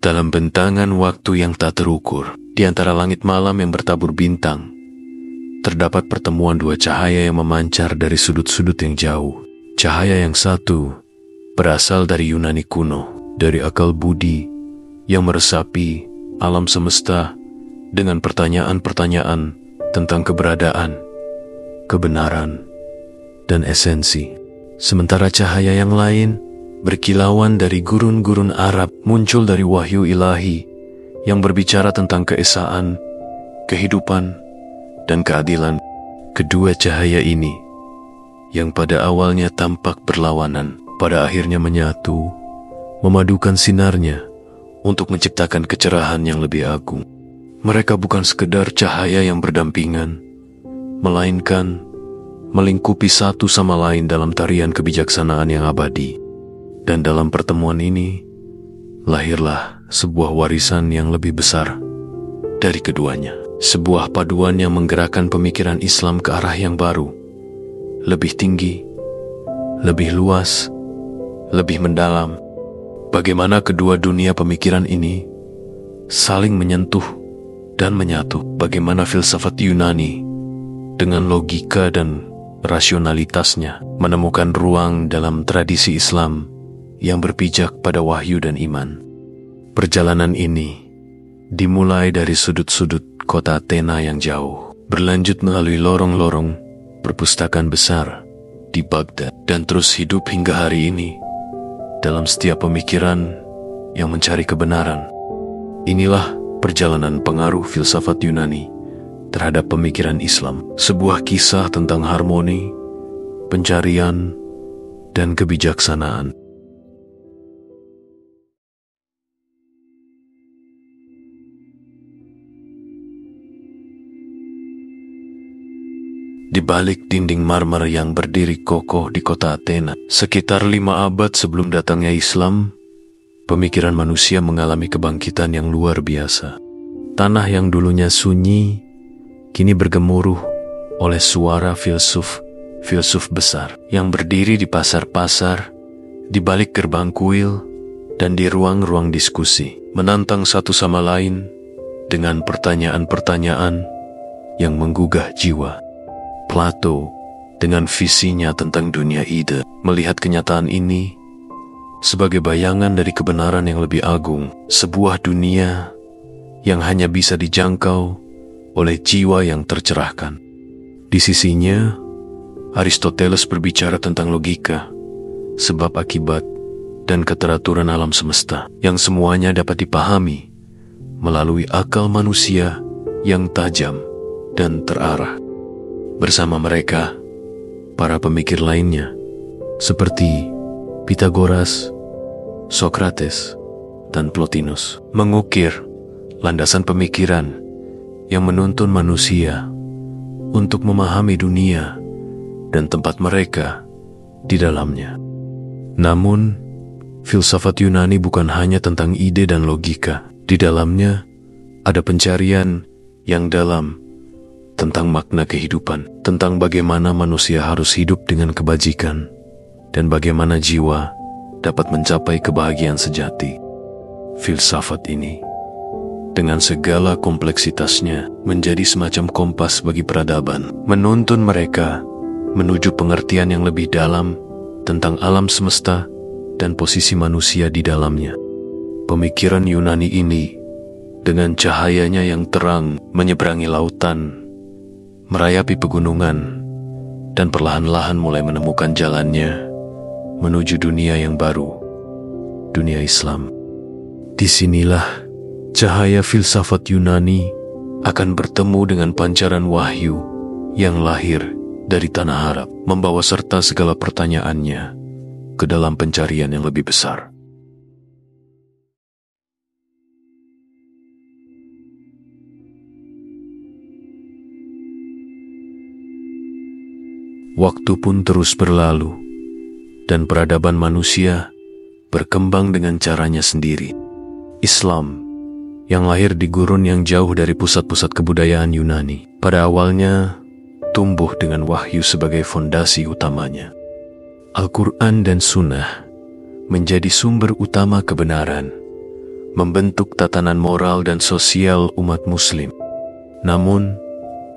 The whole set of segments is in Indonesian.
Dalam bentangan waktu yang tak terukur, di antara langit malam yang bertabur bintang, terdapat pertemuan dua cahaya yang memancar dari sudut-sudut yang jauh. Cahaya yang satu berasal dari Yunani kuno, dari akal budi yang meresapi alam semesta dengan pertanyaan-pertanyaan tentang keberadaan, kebenaran, dan esensi. Sementara cahaya yang lain berkilauan dari gurun-gurun Arab, muncul dari wahyu ilahi yang berbicara tentang keesaan, kehidupan, dan keadilan. Kedua cahaya ini yang pada awalnya tampak berlawanan, pada akhirnya menyatu, memadukan sinarnya untuk menciptakan kecerahan yang lebih agung. Mereka bukan sekedar cahaya yang berdampingan, melainkan melingkupi satu sama lain dalam tarian kebijaksanaan yang abadi. Dan dalam pertemuan ini, lahirlah sebuah warisan yang lebih besar dari keduanya. Sebuah paduan yang menggerakkan pemikiran Islam ke arah yang baru, lebih tinggi, lebih luas, lebih mendalam. Bagaimana kedua dunia pemikiran ini saling menyentuh dan menyatu. Bagaimana filsafat Yunani dengan logika dan rasionalitasnya menemukan ruang dalam tradisi Islam yang berpijak pada wahyu dan iman. Perjalanan ini dimulai dari sudut-sudut kota Athena yang jauh, berlanjut melalui lorong-lorong perpustakaan besar di Baghdad, dan terus hidup hingga hari ini dalam setiap pemikiran yang mencari kebenaran. Inilah perjalanan pengaruh filsafat Yunani terhadap pemikiran Islam, sebuah kisah tentang harmoni, pencarian, dan kebijaksanaan. Di balik dinding marmer yang berdiri kokoh di kota Athena, sekitar 5 abad sebelum datangnya Islam, pemikiran manusia mengalami kebangkitan yang luar biasa. Tanah yang dulunya sunyi, kini bergemuruh oleh suara filsuf besar yang berdiri di pasar-pasar, di balik gerbang kuil, dan di ruang-ruang diskusi, menantang satu sama lain dengan pertanyaan-pertanyaan yang menggugah jiwa. Plato dengan visinya tentang dunia ide melihat kenyataan ini sebagai bayangan dari kebenaran yang lebih agung, sebuah dunia yang hanya bisa dijangkau oleh jiwa yang tercerahkan. Di sisinya, Aristoteles berbicara tentang logika, sebab akibat, dan keteraturan alam semesta yang semuanya dapat dipahami melalui akal manusia yang tajam dan terarah. Bersama mereka, para pemikir lainnya, seperti Pythagoras, Socrates, dan Plotinus, mengukir landasan pemikiran yang menuntun manusia untuk memahami dunia dan tempat mereka di dalamnya. Namun, filsafat Yunani bukan hanya tentang ide dan logika. Di dalamnya ada pencarian yang dalam tentang makna kehidupan, tentang bagaimana manusia harus hidup dengan kebajikan, dan bagaimana jiwa dapat mencapai kebahagiaan sejati. Filsafat ini, dengan segala kompleksitasnya, menjadi semacam kompas bagi peradaban, menuntun mereka menuju pengertian yang lebih dalam tentang alam semesta dan posisi manusia di dalamnya. Pemikiran Yunani ini, dengan cahayanya yang terang, menyeberangi lautan, merayapi pegunungan, dan perlahan-lahan mulai menemukan jalannya menuju dunia yang baru, dunia Islam. Disinilah cahaya filsafat Yunani akan bertemu dengan pancaran wahyu yang lahir dari tanah Arab, membawa serta segala pertanyaannya ke dalam pencarian yang lebih besar. Waktu pun terus berlalu, dan peradaban manusia berkembang dengan caranya sendiri. Islam, yang lahir di gurun yang jauh dari pusat-pusat kebudayaan Yunani, pada awalnya tumbuh dengan wahyu sebagai fondasi utamanya. Al-Quran dan Sunnah menjadi sumber utama kebenaran, membentuk tatanan moral dan sosial umat Muslim. Namun,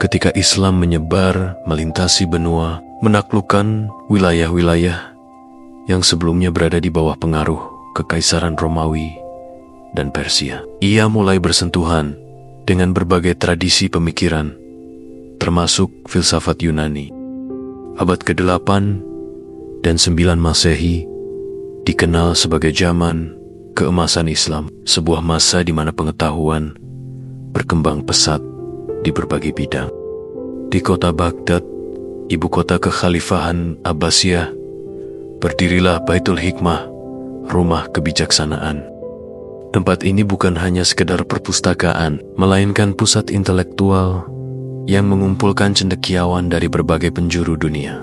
ketika Islam menyebar melintasi benua, menaklukkan wilayah-wilayah yang sebelumnya berada di bawah pengaruh Kekaisaran Romawi dan Persia, ia mulai bersentuhan dengan berbagai tradisi pemikiran, termasuk filsafat Yunani. Abad ke-8 dan 9 Masehi dikenal sebagai zaman keemasan Islam, sebuah masa di mana pengetahuan berkembang pesat di berbagai bidang. Di kota Baghdad, ibu kota kekhalifahan Abbasiyah, berdirilah Baitul Hikmah, rumah kebijaksanaan. Tempat ini bukan hanya sekedar perpustakaan, melainkan pusat intelektual yang mengumpulkan cendekiawan dari berbagai penjuru dunia.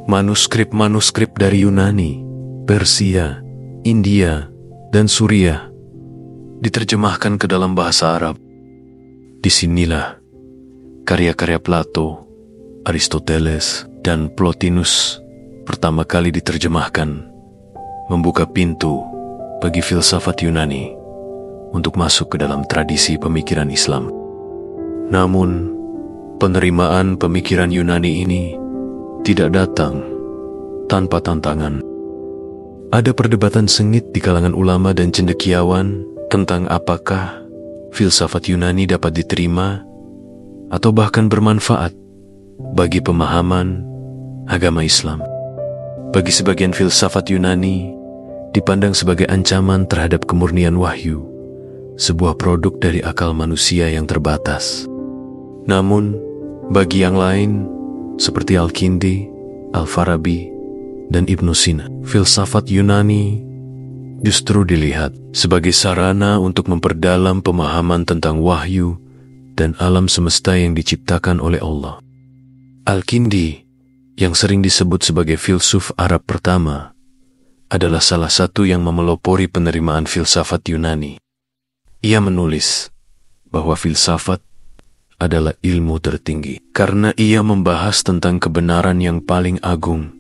Manuskrip-manuskrip dari Yunani, Persia, India, dan Suriah diterjemahkan ke dalam bahasa Arab. Disinilah karya-karya Plato, Aristoteles, dan Plotinus pertama kali diterjemahkan, membuka pintu bagi filsafat Yunani untuk masuk ke dalam tradisi pemikiran Islam. Namun, penerimaan pemikiran Yunani ini tidak datang tanpa tantangan. Ada perdebatan sengit di kalangan ulama dan cendekiawan tentang apakah filsafat Yunani dapat diterima atau bahkan bermanfaat bagi pemahaman agama Islam. Bagi sebagian filsafat Yunani dipandang sebagai ancaman terhadap kemurnian wahyu, sebuah produk dari akal manusia yang terbatas. Namun, bagi yang lain, seperti Al-Kindi, Al-Farabi, dan Ibnu Sina, filsafat Yunani justru dilihat sebagai sarana untuk memperdalam pemahaman tentang wahyu dan alam semesta yang diciptakan oleh Allah. Al-Kindi, yang sering disebut sebagai filsuf Arab pertama, adalah salah satu yang memelopori penerimaan filsafat Yunani. Ia menulis bahwa filsafat adalah ilmu tertinggi karena ia membahas tentang kebenaran yang paling agung,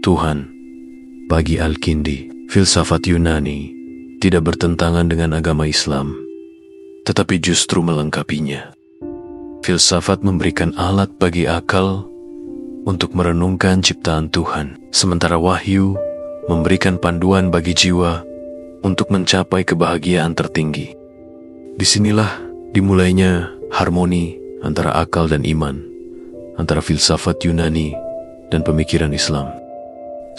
Tuhan. Bagi Al-Kindi, filsafat Yunani tidak bertentangan dengan agama Islam, tetapi justru melengkapinya. Filsafat memberikan alat bagi akal untuk merenungkan ciptaan Tuhan, sementara wahyu memberikan panduan bagi jiwa untuk mencapai kebahagiaan tertinggi. Disinilah dimulainya harmoni antara akal dan iman, antara filsafat Yunani dan pemikiran Islam.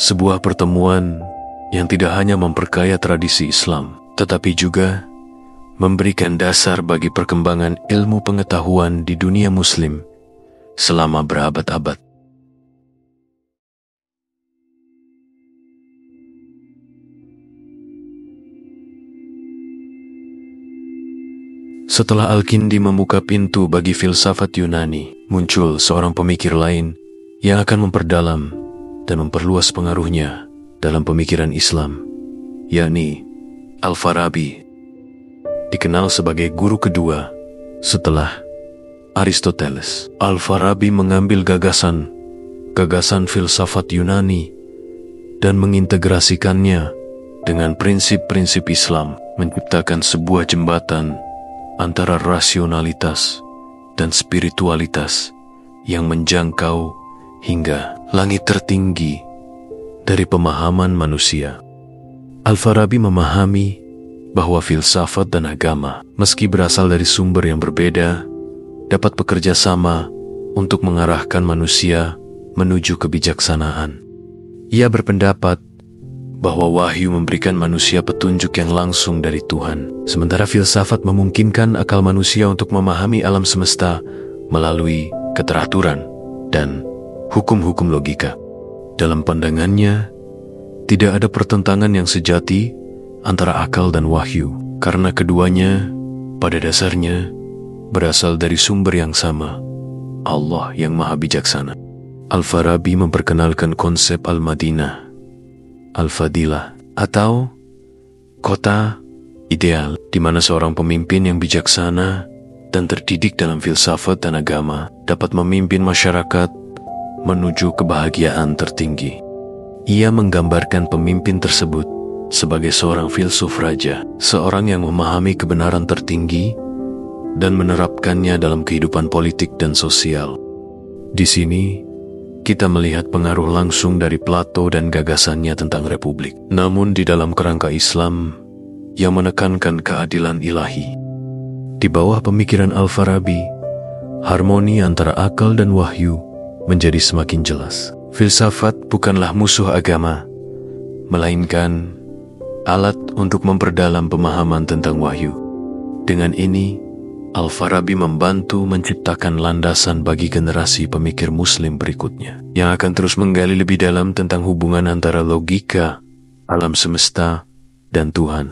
Sebuah pertemuan yang tidak hanya memperkaya tradisi Islam, tetapi juga memberikan dasar bagi perkembangan ilmu pengetahuan di dunia Muslim selama berabad-abad. Setelah Al-Kindi membuka pintu bagi filsafat Yunani, muncul seorang pemikir lain yang akan memperdalam dan memperluas pengaruhnya dalam pemikiran Islam, yakni Al-Farabi, dikenal sebagai guru kedua setelah Aristoteles. Al-Farabi mengambil gagasan filsafat Yunani dan mengintegrasikannya dengan prinsip-prinsip Islam, menciptakan sebuah jembatan antara rasionalitas dan spiritualitas yang menjangkau hingga langit tertinggi dari pemahaman manusia. Al-Farabi memahami bahwa filsafat dan agama, meski berasal dari sumber yang berbeda, dapat bekerja sama untuk mengarahkan manusia menuju kebijaksanaan. Ia berpendapat bahwa wahyu memberikan manusia petunjuk yang langsung dari Tuhan, sementara filsafat memungkinkan akal manusia untuk memahami alam semesta melalui keteraturan dan hukum-hukum logika. Dalam pandangannya, tidak ada pertentangan yang sejati antara akal dan wahyu, karena keduanya pada dasarnya berasal dari sumber yang sama, Allah yang Maha Bijaksana. Al-Farabi memperkenalkan konsep Al-Madinah, Al-Fadilah, atau kota ideal, di mana seorang pemimpin yang bijaksana dan terdidik dalam filsafat dan agama dapat memimpin masyarakat menuju kebahagiaan tertinggi. Ia menggambarkan pemimpin tersebut sebagai seorang filsuf raja, seorang yang memahami kebenaran tertinggi dan menerapkannya dalam kehidupan politik dan sosial. Di sini, kita melihat pengaruh langsung dari Plato dan gagasannya tentang republik. Namun di dalam kerangka Islam yang menekankan keadilan ilahi. Di bawah pemikiran Al-Farabi, harmoni antara akal dan wahyu menjadi semakin jelas. Filsafat bukanlah musuh agama, melainkan alat untuk memperdalam pemahaman tentang wahyu. Dengan ini, Al-Farabi membantu menciptakan landasan bagi generasi pemikir Muslim berikutnya, yang akan terus menggali lebih dalam tentang hubungan antara logika, alam semesta, dan Tuhan.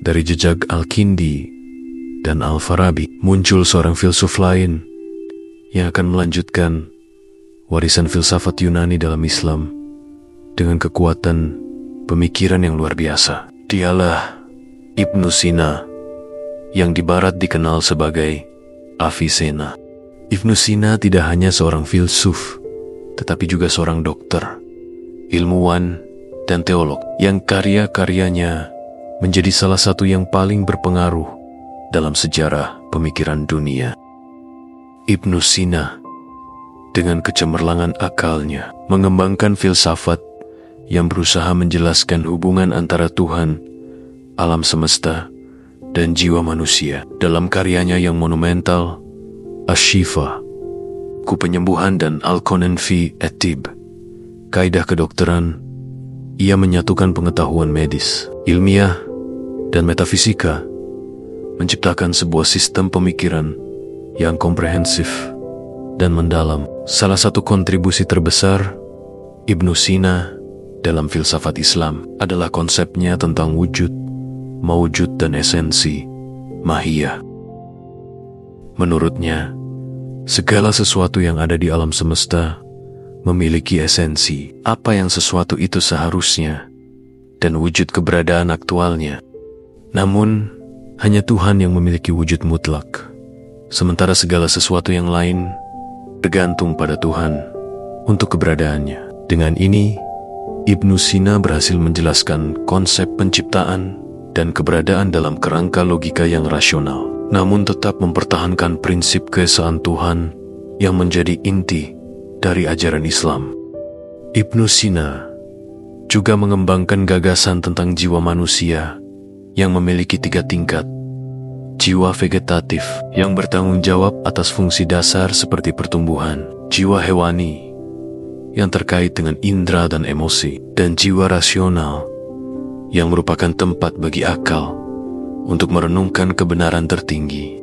Dari jejak Al-Kindi dan Al-Farabi, muncul seorang filsuf lain yang akan melanjutkan warisan filsafat Yunani dalam Islam dengan kekuatan pemikiran yang luar biasa. Dialah Ibnu Sina, yang di barat dikenal sebagai Avicenna. Ibnu Sina tidak hanya seorang filsuf, tetapi juga seorang dokter, ilmuwan, dan teolog yang karya-karyanya menjadi salah satu yang paling berpengaruh dalam sejarah pemikiran dunia. Ibnu Sina, dengan kecemerlangan akalnya, mengembangkan filsafat yang berusaha menjelaskan hubungan antara Tuhan, alam semesta, dan jiwa manusia. Dalam karyanya yang monumental, Asy-Syifa, Ku Penyembuhan, dan Al-Qanan fi at-Tibb, Kaidah Kedokteran, ia menyatukan pengetahuan medis, ilmiah, dan metafisika, menciptakan sebuah sistem pemikiran yang komprehensif dan mendalam. Salah satu kontribusi terbesar Ibnu Sina dalam filsafat Islam adalah konsepnya tentang wujud, maujud, dan esensi, mahiyah. Menurutnya, segala sesuatu yang ada di alam semesta memiliki esensi, apa yang sesuatu itu seharusnya, dan wujud keberadaan aktualnya. Namun, hanya Tuhan yang memiliki wujud mutlak, sementara segala sesuatu yang lain bergantung pada Tuhan untuk keberadaannya. Dengan ini, Ibnu Sina berhasil menjelaskan konsep penciptaan dan keberadaan dalam kerangka logika yang rasional, namun tetap mempertahankan prinsip keesaan Tuhan yang menjadi inti dari ajaran Islam. Ibnu Sina juga mengembangkan gagasan tentang jiwa manusia yang memiliki 3 tingkat. Jiwa vegetatif yang bertanggung jawab atas fungsi dasar seperti pertumbuhan, jiwa hewani yang terkait dengan indera dan emosi, dan jiwa rasional yang merupakan tempat bagi akal untuk merenungkan kebenaran tertinggi.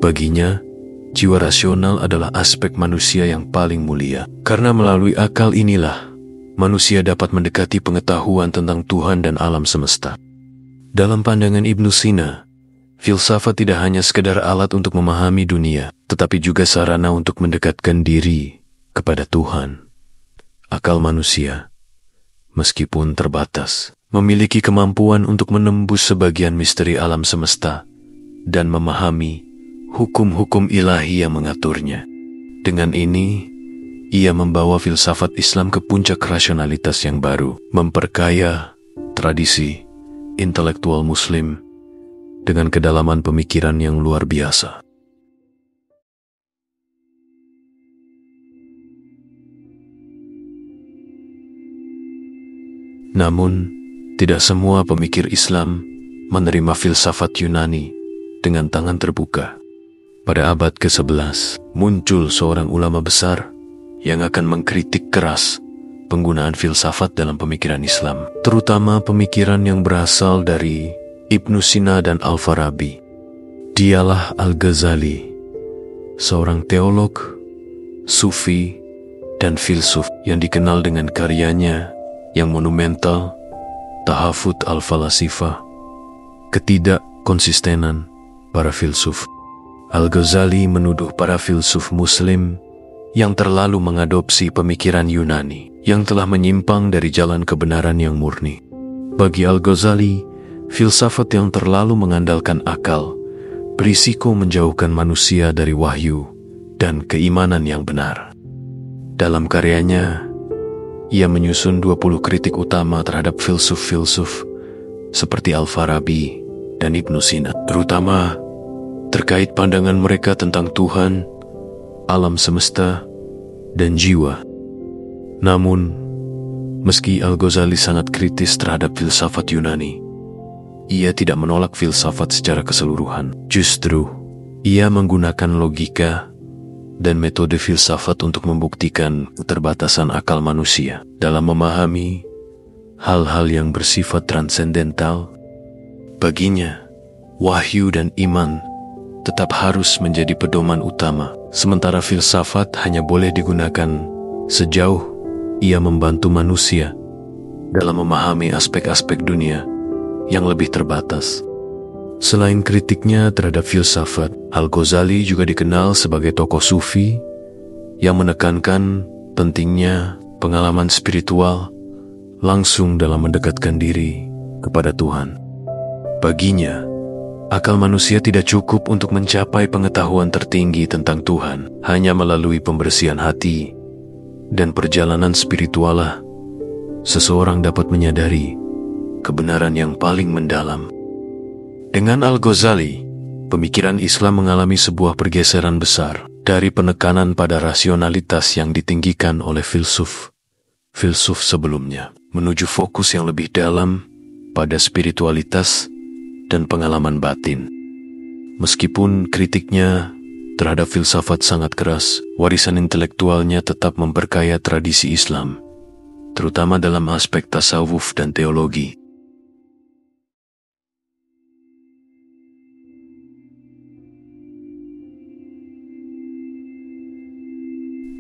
Baginya, jiwa rasional adalah aspek manusia yang paling mulia, karena melalui akal inilah manusia dapat mendekati pengetahuan tentang Tuhan dan alam semesta. Dalam pandangan Ibnu Sina, filsafat tidak hanya sekedar alat untuk memahami dunia, tetapi juga sarana untuk mendekatkan diri kepada Tuhan. Akal manusia, meskipun terbatas, memiliki kemampuan untuk menembus sebagian misteri alam semesta dan memahami hukum-hukum ilahi yang mengaturnya. Dengan ini, ia membawa filsafat Islam ke puncak rasionalitas yang baru, memperkaya tradisi intelektual Muslim dengan kedalaman pemikiran yang luar biasa. Namun, tidak semua pemikir Islam menerima filsafat Yunani dengan tangan terbuka. Pada abad ke-11, muncul seorang ulama besar yang akan mengkritik keras penggunaan filsafat dalam pemikiran Islam, terutama pemikiran yang berasal dari Ibnu Sina dan Al-Farabi. Dialah Al-Ghazali, seorang teolog, sufi, dan filsuf yang dikenal dengan karyanya yang monumental, Tahafut al-Falasifah, ketidakkonsistenan para filsuf. Al-Ghazali menuduh para filsuf Muslim yang terlalu mengadopsi pemikiran Yunani yang telah menyimpang dari jalan kebenaran yang murni. Bagi Al-Ghazali, filsafat yang terlalu mengandalkan akal berisiko menjauhkan manusia dari wahyu dan keimanan yang benar. Dalam karyanya, ia menyusun 20 kritik utama terhadap filsuf-filsuf seperti Al-Farabi dan Ibnu Sina, terutama terkait pandangan mereka tentang Tuhan, alam semesta, dan jiwa. Namun, meski Al-Ghazali sangat kritis terhadap filsafat Yunani, ia tidak menolak filsafat secara keseluruhan. Justru, ia menggunakan logika dan metode filsafat untuk membuktikan keterbatasan akal manusia dalam memahami hal-hal yang bersifat transendental. Baginya, wahyu dan iman tetap harus menjadi pedoman utama, sementara filsafat hanya boleh digunakan sejauh ia membantu manusia dalam memahami aspek-aspek dunia yang lebih terbatas. Selain kritiknya terhadap filsafat, Al-Ghazali juga dikenal sebagai tokoh sufi yang menekankan pentingnya pengalaman spiritual langsung dalam mendekatkan diri kepada Tuhan. Baginya, akal manusia tidak cukup untuk mencapai pengetahuan tertinggi tentang Tuhan. Hanya melalui pembersihan hati dan perjalanan spiritual lah seseorang dapat menyadari kebenaran yang paling mendalam. Dengan Al-Ghazali, pemikiran Islam mengalami sebuah pergeseran besar dari penekanan pada rasionalitas yang ditinggikan oleh filsuf sebelumnya, menuju fokus yang lebih dalam pada spiritualitas dan pengalaman batin. Meskipun kritiknya terhadap filsafat sangat keras, warisan intelektualnya tetap memperkaya tradisi Islam, terutama dalam aspek tasawuf dan teologi.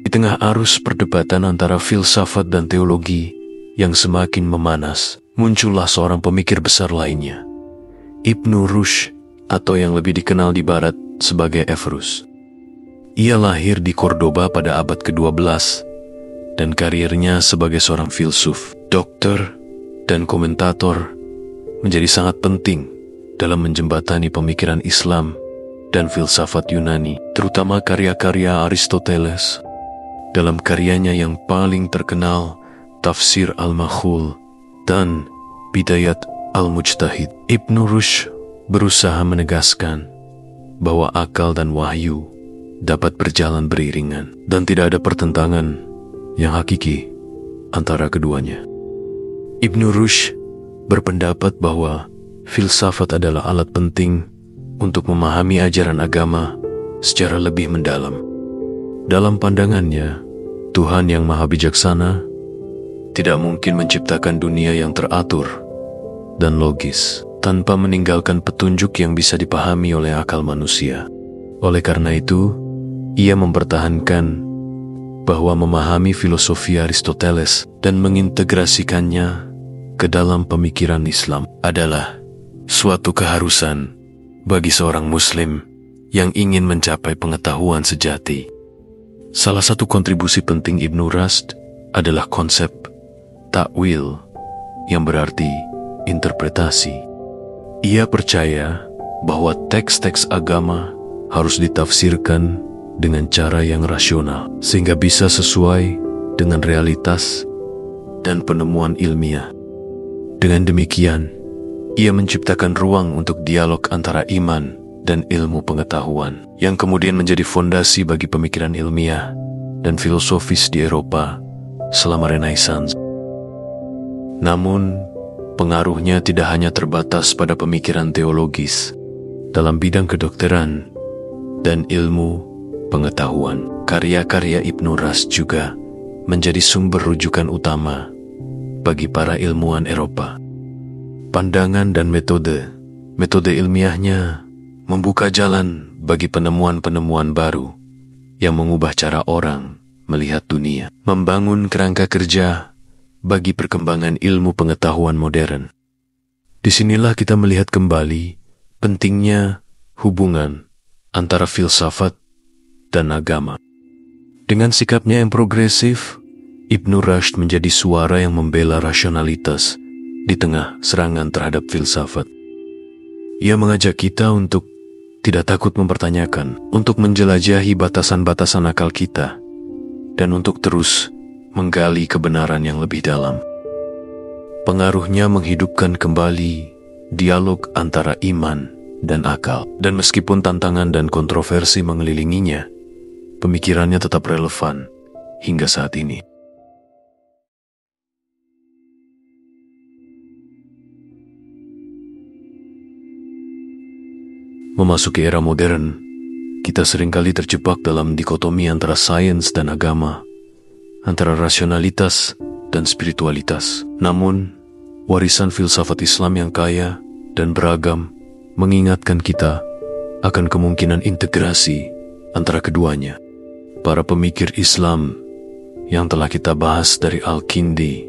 Di tengah arus perdebatan antara filsafat dan teologi yang semakin memanas, muncullah seorang pemikir besar lainnya, Ibnu Rushd, atau yang lebih dikenal di barat sebagai Efrus. Ia lahir di Cordoba pada abad ke-12 dan karirnya sebagai seorang filsuf, dokter, dan komentator menjadi sangat penting dalam menjembatani pemikiran Islam dan filsafat Yunani, terutama karya-karya Aristoteles. Dalam karyanya yang paling terkenal, Tafsir Al-Makhul dan Bidayat Al-Mujtahid, Ibnu Rushd berusaha menegaskan bahwa akal dan wahyu dapat berjalan beriringan dan tidak ada pertentangan yang hakiki antara keduanya. Ibnu Rushd berpendapat bahwa filsafat adalah alat penting untuk memahami ajaran agama secara lebih mendalam. Dalam pandangannya, Tuhan yang Maha Bijaksana tidak mungkin menciptakan dunia yang teratur dan logis tanpa meninggalkan petunjuk yang bisa dipahami oleh akal manusia. Oleh karena itu, ia mempertahankan bahwa memahami filosofi Aristoteles dan mengintegrasikannya ke dalam pemikiran Islam adalah suatu keharusan bagi seorang Muslim yang ingin mencapai pengetahuan sejati. Salah satu kontribusi penting Ibnu Rushd adalah konsep takwil, yang berarti interpretasi. Ia percaya bahwa teks-teks agama harus ditafsirkan dengan cara yang rasional, sehingga bisa sesuai dengan realitas dan penemuan ilmiah. Dengan demikian, ia menciptakan ruang untuk dialog antara iman dan ilmu pengetahuan, yang kemudian menjadi fondasi bagi pemikiran ilmiah dan filosofis di Eropa selama Renaissance. Namun, pengaruhnya tidak hanya terbatas pada pemikiran teologis. Dalam bidang kedokteran dan ilmu pengetahuan, karya-karya Ibnu Rushd juga menjadi sumber rujukan utama bagi para ilmuwan Eropa. Pandangan dan metode ilmiahnya membuka jalan bagi penemuan-penemuan baru yang mengubah cara orang melihat dunia, membangun kerangka kerja bagi perkembangan ilmu pengetahuan modern. Disinilah kita melihat kembali pentingnya hubungan antara filsafat dan agama. Dengan sikapnya yang progresif, Ibnu Rushd menjadi suara yang membela rasionalitas di tengah serangan terhadap filsafat. Ia mengajak kita untuk tidak takut mempertanyakan, untuk menjelajahi batasan-batasan akal kita, dan untuk terus menggali kebenaran yang lebih dalam. Pengaruhnya menghidupkan kembali dialog antara iman dan akal. Dan meskipun tantangan dan kontroversi mengelilinginya, pemikirannya tetap relevan hingga saat ini. Memasuki era modern, kita seringkali terjebak dalam dikotomi antara sains dan agama, antara rasionalitas dan spiritualitas. Namun, warisan filsafat Islam yang kaya dan beragam mengingatkan kita akan kemungkinan integrasi antara keduanya. Para pemikir Islam yang telah kita bahas dari Al-Kindi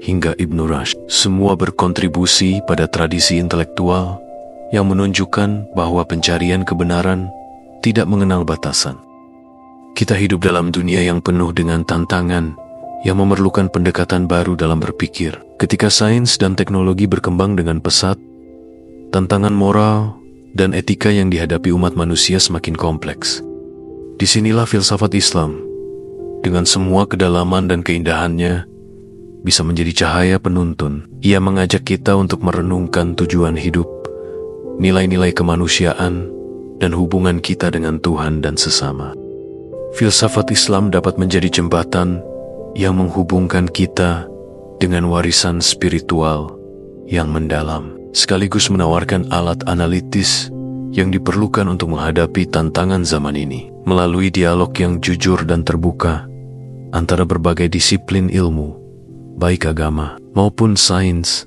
hingga Ibn Rushd, semua berkontribusi pada tradisi intelektual yang menunjukkan bahwa pencarian kebenaran tidak mengenal batasan. Kita hidup dalam dunia yang penuh dengan tantangan yang memerlukan pendekatan baru dalam berpikir. Ketika sains dan teknologi berkembang dengan pesat, tantangan moral dan etika yang dihadapi umat manusia semakin kompleks. Disinilah filsafat Islam, dengan semua kedalaman dan keindahannya, bisa menjadi cahaya penuntun. Ia mengajak kita untuk merenungkan tujuan hidup, nilai-nilai kemanusiaan, dan hubungan kita dengan Tuhan dan sesama. Filsafat Islam dapat menjadi jembatan yang menghubungkan kita dengan warisan spiritual yang mendalam, sekaligus menawarkan alat analitis yang diperlukan untuk menghadapi tantangan zaman ini. Melalui dialog yang jujur dan terbuka antara berbagai disiplin ilmu, baik agama maupun sains,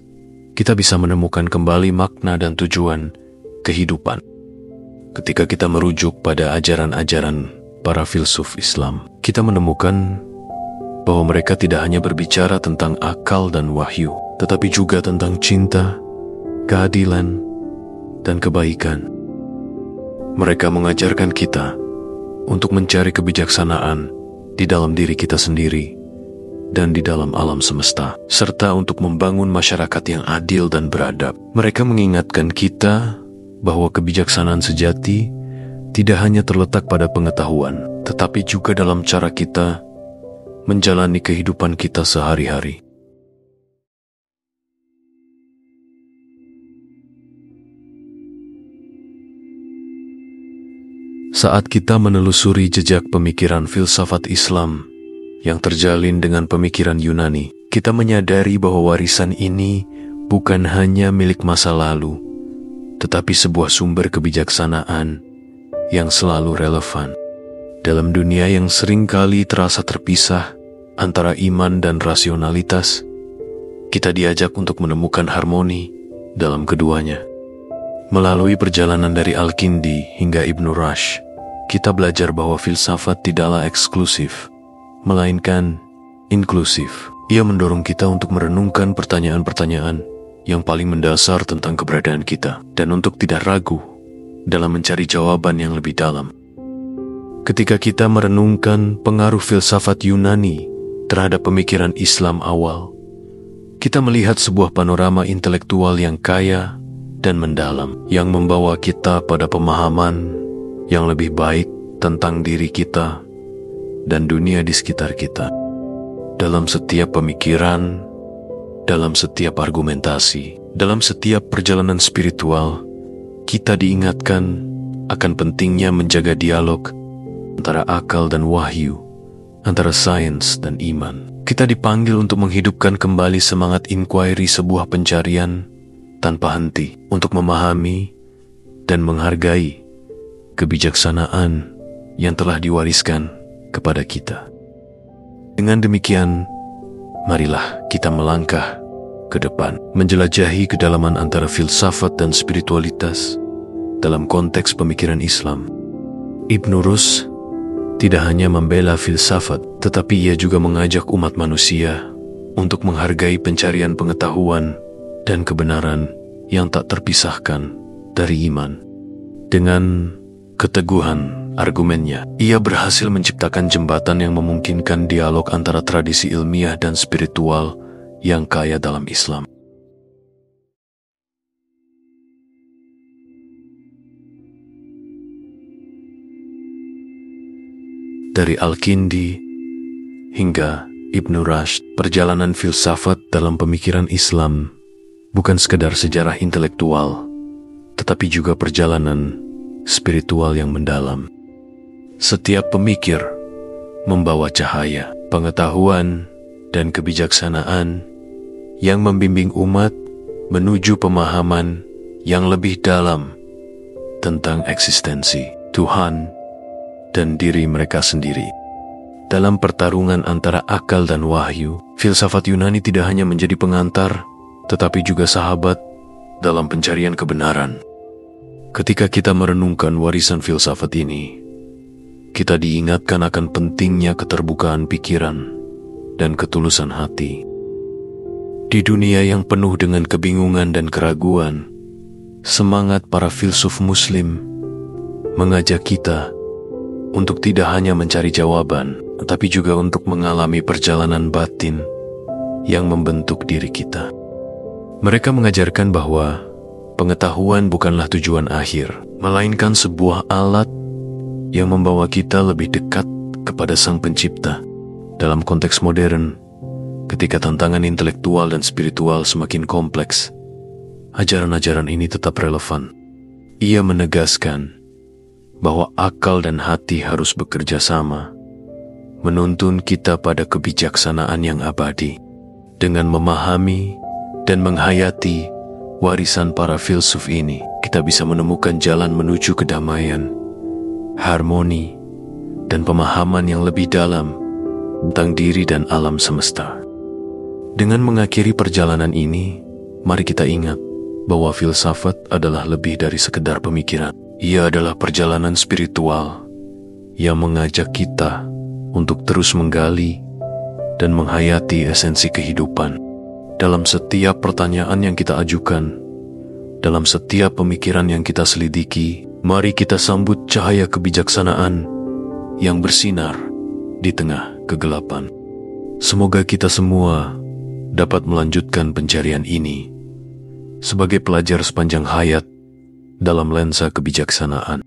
kita bisa menemukan kembali makna dan tujuan kehidupan. Ketika kita merujuk pada ajaran-ajaran para filsuf Islam, kita menemukan bahwa mereka tidak hanya berbicara tentang akal dan wahyu, tetapi juga tentang cinta, keadilan, dan kebaikan. Mereka mengajarkan kita untuk mencari kebijaksanaan di dalam diri kita sendiri dan di dalam alam semesta, serta untuk membangun masyarakat yang adil dan beradab. Mereka mengingatkan kita bahwa kebijaksanaan sejati tidak hanya terletak pada pengetahuan, tetapi juga dalam cara kita menjalani kehidupan kita sehari-hari. Saat kita menelusuri jejak pemikiran filsafat Islam yang terjalin dengan pemikiran Yunani, kita menyadari bahwa warisan ini bukan hanya milik masa lalu, tetapi sebuah sumber kebijaksanaan yang selalu relevan. Dalam dunia yang seringkali terasa terpisah antara iman dan rasionalitas, kita diajak untuk menemukan harmoni dalam keduanya. Melalui perjalanan dari Al-Kindi hingga Ibn Rushd, kita belajar bahwa filsafat tidaklah eksklusif, melainkan inklusif. Ia mendorong kita untuk merenungkan pertanyaan-pertanyaan yang paling mendasar tentang keberadaan kita, dan untuk tidak ragu dalam mencari jawaban yang lebih dalam. Ketika kita merenungkan pengaruh filsafat Yunani terhadap pemikiran Islam awal, kita melihat sebuah panorama intelektual yang kaya dan mendalam, yang membawa kita pada pemahaman yang lebih baik tentang diri kita dan dunia di sekitar kita. Dalam setiap pemikiran, dalam setiap argumentasi, dalam setiap perjalanan spiritual, kita diingatkan akan pentingnya menjaga dialog antara akal dan wahyu, antara sains dan iman. Kita dipanggil untuk menghidupkan kembali semangat inquiry, sebuah pencarian tanpa henti untuk memahami dan menghargai kebijaksanaan yang telah diwariskan kepada kita. Dengan demikian, marilah kita melangkah ke depan, menjelajahi kedalaman antara filsafat dan spiritualitas dalam konteks pemikiran Islam. Ibn Rushd tidak hanya membela filsafat, tetapi ia juga mengajak umat manusia untuk menghargai pencarian pengetahuan dan kebenaran yang tak terpisahkan dari iman. Dengan keteguhan argumennya, ia berhasil menciptakan jembatan yang memungkinkan dialog antara tradisi ilmiah dan spiritual yang kaya dalam Islam. dari Al-Kindi hingga Ibnu Rushd, perjalanan filsafat dalam pemikiran Islam bukan sekedar sejarah intelektual, tetapi juga perjalanan spiritual yang mendalam. Setiap pemikir membawa cahaya, pengetahuan, dan kebijaksanaan yang membimbing umat menuju pemahaman yang lebih dalam tentang eksistensi Tuhan dan diri mereka sendiri. Dalam pertarungan antara akal dan wahyu, filsafat Yunani tidak hanya menjadi pengantar, tetapi juga sahabat dalam pencarian kebenaran. Ketika kita merenungkan warisan filsafat ini, kita diingatkan akan pentingnya keterbukaan pikiran dan ketulusan hati. Di dunia yang penuh dengan kebingungan dan keraguan, semangat para filsuf Muslim mengajak kita untuk tidak hanya mencari jawaban, tetapi juga untuk mengalami perjalanan batin yang membentuk diri kita. Mereka mengajarkan bahwa pengetahuan bukanlah tujuan akhir, melainkan sebuah alat yang membawa kita lebih dekat kepada Sang Pencipta. Dalam konteks modern, ketika tantangan intelektual dan spiritual semakin kompleks, ajaran-ajaran ini tetap relevan. Ia menegaskan bahwa akal dan hati harus bekerja sama, menuntun kita pada kebijaksanaan yang abadi. Dengan memahami dan menghayati warisan para filsuf ini, kita bisa menemukan jalan menuju kedamaian, harmoni, dan pemahaman yang lebih dalam tentang diri dan alam semesta. Dengan mengakhiri perjalanan ini, mari kita ingat bahwa filsafat adalah lebih dari sekedar pemikiran. Ia adalah perjalanan spiritual yang mengajak kita untuk terus menggali dan menghayati esensi kehidupan. Dalam setiap pertanyaan yang kita ajukan, dalam setiap pemikiran yang kita selidiki, mari kita sambut cahaya kebijaksanaan yang bersinar di tengah kegelapan. Semoga kita semua dapat melanjutkan pencarian ini sebagai pelajar sepanjang hayat dalam lensa kebijaksanaan.